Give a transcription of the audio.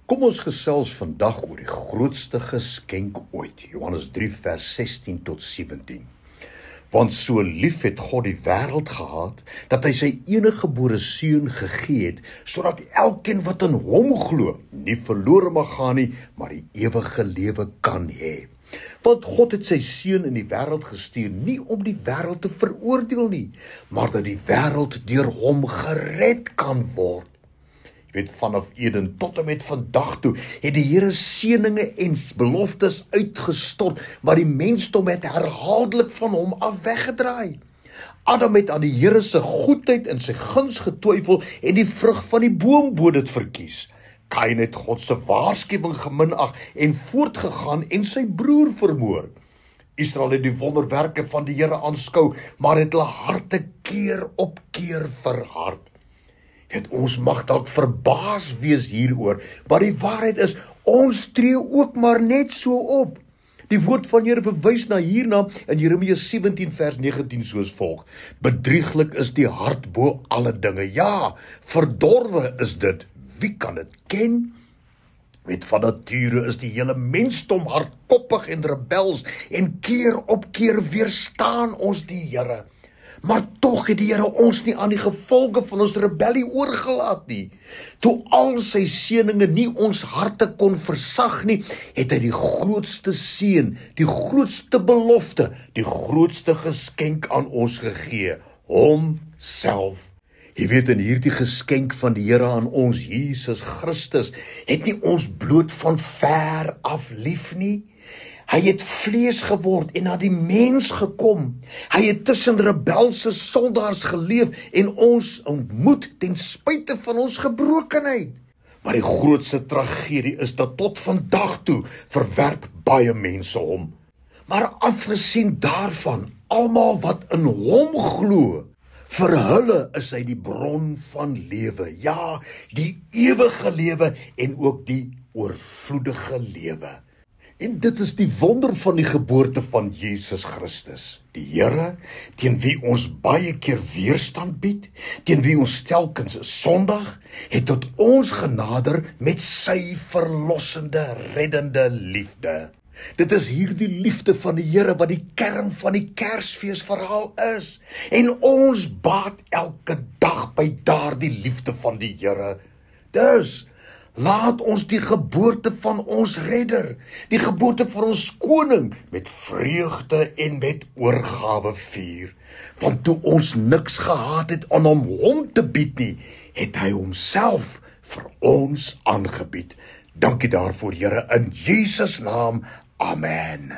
Kom ons gesels vandag oor die grootste geskenk ooit, Johannes 3 vers 16 tot 17. Want so lief het God die wêreld gehad, dat hy sy eniggebore seun gegee het, sodat elkeen wat in hom glo, nie verlore mag gaan nie, maar die ewige lewe kan hê. Want God het sy seun in die wêreld gestuur, nie om die wêreld te veroordeel nie, maar dat die wêreld deur hom gered kan word. Jy weet, vanaf Eden tot en met vandag toe, het die Here seëninge en beloftes uitgestort, maar die mensdom het herhaaldelik van hom af weggedraai. Adam het aan die Here se goedheid en sy guns getwyfel en die vrug van die boom bo dit verkies. Kain het God se waarskuwing geminag en voortgegaan en sy broer vermoor. Israel het die wonderwerke van die Here aanskou, maar het hulle harte keer op keer verhard. Ons mag dalk verbaas wees hieroor, maar die waarheid is, ons tree ook maar net so op. Die woord van Here verwys na hierna in Jeremia 17 vers 19 soos volg. Bedrieglik is die hart bo alle dinge, ja, verdorwe is dit, wie kan dit ken? Met van nature is die hele mensdom hardkoppig en rebels, en keer op keer weerstaan ons die Here. Maar tog het die Here ons nie aan die gevolge van ons rebellie oorgelaat nie. Toe al sy seëninge nie ons harte kon versag nie, het hy die grootste seën, die grootste belofte, die grootste geskenk aan ons gegee, homself. Jy weet, in hierdie geskenk van die Here aan ons, Jesus Christus, het nie ons bloot van ver af lief nie. Hy het vlees geword en na die mens gekom. Hy het tussen rebelse sondaars geleef en ons ontmoet ten spyte van ons gebrokenheid. Maar die grootste tragedie is dat tot vandag toe verwerp baie mense hom. Maar afgesien daarvan, almal wat in hom glo, vir hulle is hy die bron van lewe, ja, die ewige lewe en ook die oorvloedige lewe. En dit is die wonder van die geboorte van Jesus Christus. Die Here, teen wie ons baie keer weerstand bied, teen wie ons telkens sondig, het tot ons genader met sy verlossende, reddende liefde. Dit is hierdie liefde van die Here wat die kern van die Kersfeesverhaal is. En ons baat elke dag by daardie liefde van die Here. Dus, laat ons die geboorte van ons redder, die geboorte van ons koning, met vreugde en met oorgawe vier. Want toe ons niks gehad het om hom te bied nie, het hy homself vir ons aangebied. Dankie daarvoor, Here, in Jesus naam. Amen.